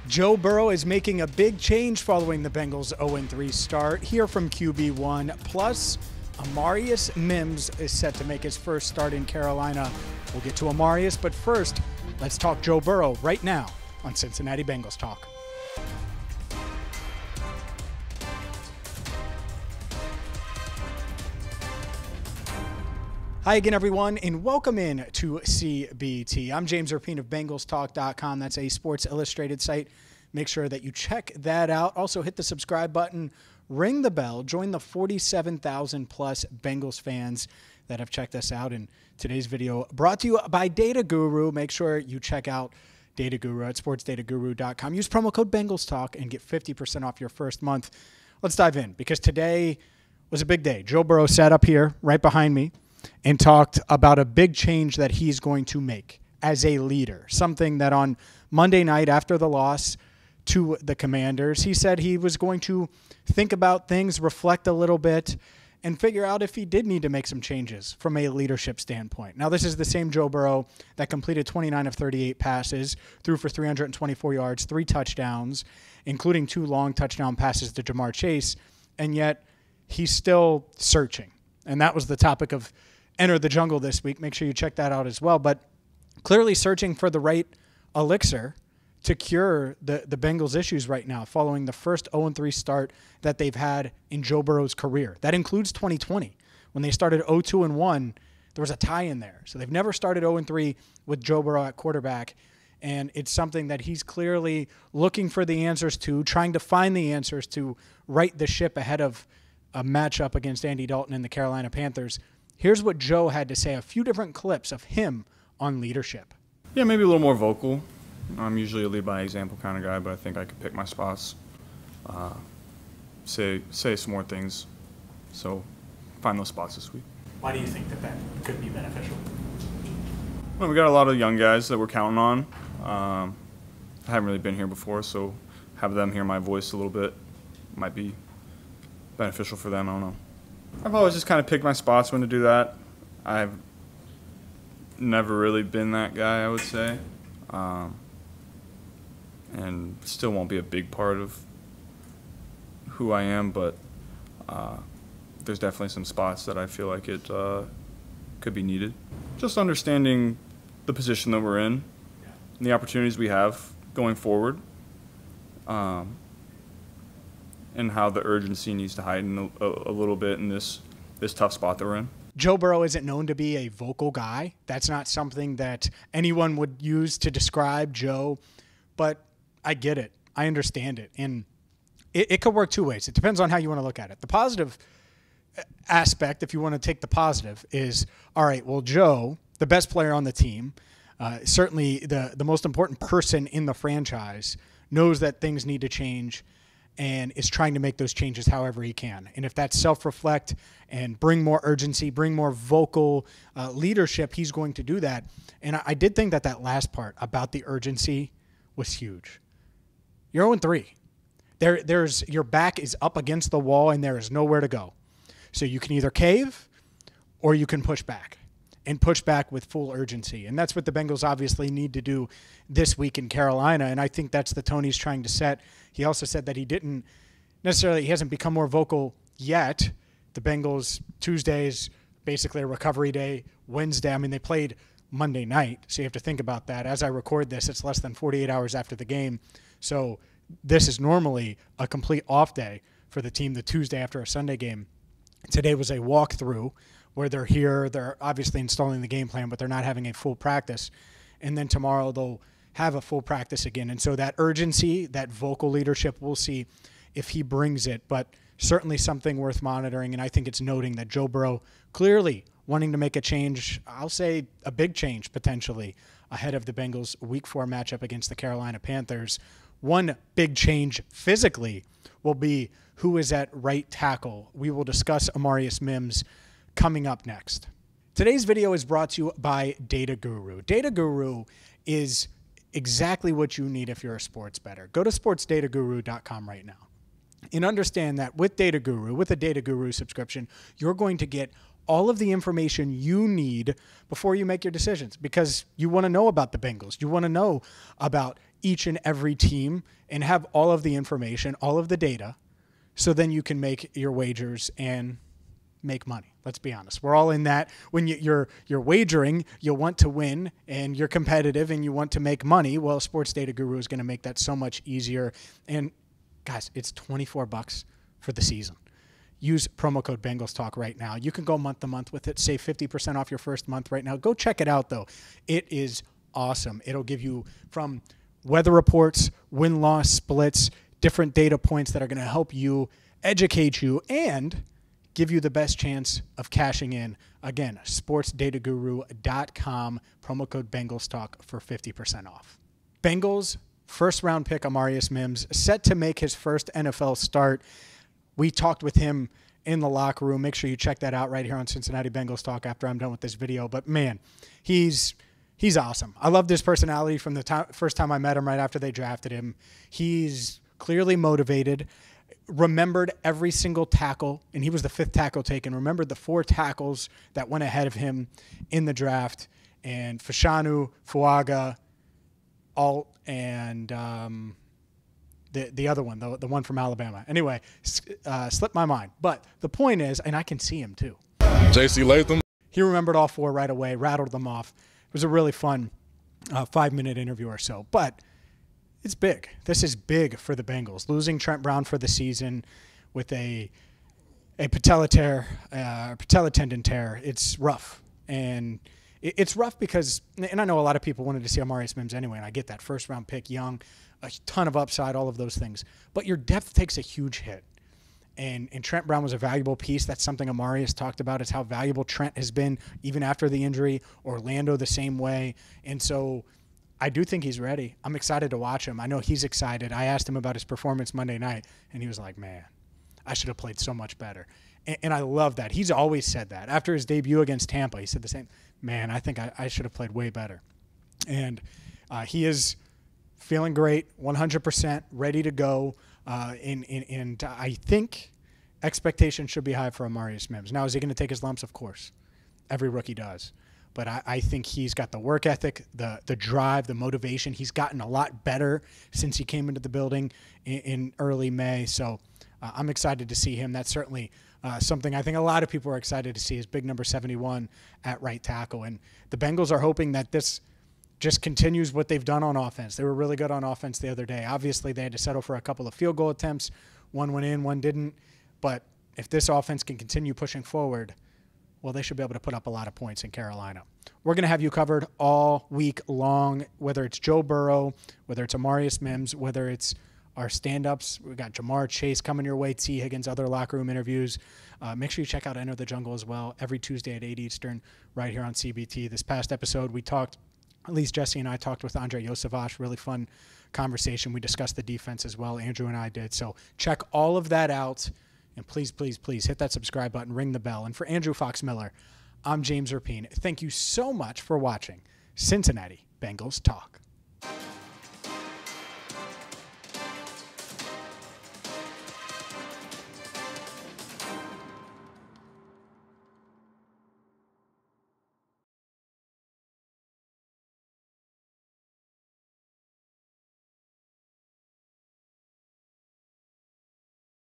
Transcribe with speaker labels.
Speaker 1: Joe Burrow is making a big change following the Bengals' 0-3 start. Here from QB1. Plus, Amarius Mims is set to make his first start in Carolina. We'll get to Amarius, but first, let's talk Joe Burrow right now on Cincinnati Bengals Talk. Hi again, everyone, and welcome in to CBT. I'm James Rapien of BengalsTalk.com. That's a Sports Illustrated site. Make sure that you check that out. Also, hit the subscribe button, ring the bell, join the 47,000 plus Bengals fans that have checked us out. In today's video, brought to you by Data Guru. Make sure you check out Data Guru at sportsdataguru.com. Use promo code BengalsTalk and get 50% off your first month. Let's dive in, because today was a big day. Joe Burrow sat up here right behind me and talked about a big change that he's going to make as a leader, something that on Monday night after the loss to the Commanders, he said he was going to think about things, reflect a little bit, and figure out if he did need to make some changes from a leadership standpoint. Now, this is the same Joe Burrow that completed 29 of 38 passes, threw for 324 yards, 3 touchdowns, including 2 long touchdown passes to Jamar Chase, and yet he's still searching. And that was the topic of Enter the Jungle this week. Make sure you check that out as well. But clearly searching for the right elixir to cure the Bengals' issues right now following the first 0-3 start that they've had in Joe Burrow's career. That includes 2020. When they started 0-2-1, there was a tie in there. So they've never started 0-3 with Joe Burrow at quarterback. And it's something that he's clearly looking for the answers to, trying to find the answers to right the ship ahead of a matchup against Andy Dalton and the Carolina Panthers. Here's what Joe had to say, a few different clips of him on leadership.
Speaker 2: Yeah, maybe a little more vocal. I'm usually a lead by example kind of guy, but I think I could pick my spots, say some more things. So find those spots this week.
Speaker 1: Why do you think that could be beneficial?
Speaker 2: Well, we got a lot of young guys that we're counting on. I haven't really been here before, so have them hear my voice a little bit might be beneficial for them. I don't know. I've always just kind of picked my spots when to do that. I've never really been that guy, I would say. And still won't be a big part of who I am, but there's definitely some spots that I feel like it could be needed. Just understanding the position that we're in and the opportunities we have going forward. And how the urgency needs to heighten a little bit in this tough spot that we're in.
Speaker 1: Joe Burrow isn't known to be a vocal guy. That's not something that anyone would use to describe Joe, but I get it. I understand it. And it could work two ways. It depends on how you want to look at it. The positive aspect, if you want to take the positive, is, all right, well, Joe, the best player on the team, certainly the most important person in the franchise, knows that things need to change and is trying to make those changes however he can. And if that's self-reflect and bring more urgency, bring more vocal leadership, he's going to do that. And I did think that last part about the urgency was huge. You're 0-3. There's your back is up against the wall and there is nowhere to go. So you can either cave or you can push back, and push back with full urgency. And that's what the Bengals obviously need to do this week in Carolina, and I think that's the tone he's trying to set. He also said that he hasn't become more vocal yet. The Bengals, Tuesday is basically a recovery day. Wednesday, I mean, they played Monday night, so you have to think about that. As I record this, it's less than 48 hours after the game, so this is normally a complete off day for the team, the Tuesday after a Sunday game. Today was a walkthrough where they're here, they're obviously installing the game plan, but they're not having a full practice. And then tomorrow they'll have a full practice again. And so that urgency, that vocal leadership, we'll see if he brings it, but certainly something worth monitoring. And I think it's noting that Joe Burrow clearly wanting to make a change, I'll say a big change potentially, ahead of the Bengals' Week 4 matchup against the Carolina Panthers. One big change physically will be who is at right tackle. We will discuss Amarius Mims coming up next. Today's video is brought to you by Data Guru. Data Guru is exactly what you need if you're a sports bettor. Go to sportsdataguru.com right now and understand that with Data Guru, with a Data Guru subscription, you're going to get all of the information you need before you make your decisions, because you want to know about the Bengals. You want to know about each and every team and have all of the information, all of the data, so then you can make your wagers and make money. Let's be honest. We're all in that. When you're wagering, you want to win and you're competitive and you want to make money. Well, Sports Data Guru is going to make that so much easier. And guys, it's $24 for the season. Use promo code Bengals Talk right now. You can go month to month with it. Save 50% off your first month right now. Go check it out, though. It is awesome. It'll give you from weather reports, win-loss splits, different data points that are going to help you, educate you, and give you the best chance of cashing in. Again, sportsdataguru.com, promo code Bengals Talk for 50% off. Bengals first-round pick Amarius Mims set to make his first NFL start. We talked with him in the locker room. Make sure you check that out right here on Cincinnati Bengals Talk after I'm done with this video. But, man, he's awesome. I loved his personality from the first time I met him right after they drafted him. He's clearly motivated, remembered every single tackle, and he was the 5th tackle taken, remembered the 4 tackles that went ahead of him in the draft, and Fashanu, Fuaga, Alt, and the other one, the one from Alabama. Anyway, slipped my mind. But the point is, and I can see him too.
Speaker 3: J.C. Latham.
Speaker 1: He remembered all 4 right away, rattled them off. It was a really fun 5-minute interview or so. But it's big. This is big for the Bengals. Losing Trent Brown for the season with a patella tendon tear, it's rough. And it's rough because, and I know a lot of people wanted to see Amarius Mims anyway, and I get that. First-round pick, young, a ton of upside, all of those things. But your depth takes a huge hit. And Trent Brown was a valuable piece. That's something Amarius talked about, is how valuable Trent has been even after the injury. Orlando the same way. And so I do think he's ready. I'm excited to watch him. I know he's excited. I asked him about his performance Monday night, and he was like, man, I should have played so much better. And I love that. He's always said that. After his debut against Tampa, he said the same, man, I think I should have played way better. And he is feeling great, 100%, ready to go. And I think expectations should be high for Amarius Mims. Now, is he going to take his lumps? Of course. Every rookie does. But I think he's got the work ethic, the drive, the motivation. He's gotten a lot better since he came into the building in early May. So I'm excited to see him. That's certainly something I think a lot of people are excited to see, is big number 71 at right tackle. And the Bengals are hoping that this just continues what they've done on offense. They were really good on offense the other day. Obviously, they had to settle for a couple of field goal attempts. One went in, one didn't. But if this offense can continue pushing forward, well, they should be able to put up a lot of points in Carolina. We're going to have you covered all week long, whether it's Joe Burrow, whether it's Amarius Mims, whether it's our stand-ups. We've got Jamar Chase coming your way, T. Higgins, other locker room interviews. Make sure you check out Enter the Jungle as well every Tuesday at 8 Eastern right here on CBT. This past episode, we talked, at least Jesse and I talked with Andre Yosavash. Really fun conversation. We discussed the defense as well. Andrew and I did. So check all of that out. And please, please, please hit that subscribe button, ring the bell. And for Andrew Fox Miller, I'm James Rapien. Thank you so much for watching Cincinnati Bengals Talk.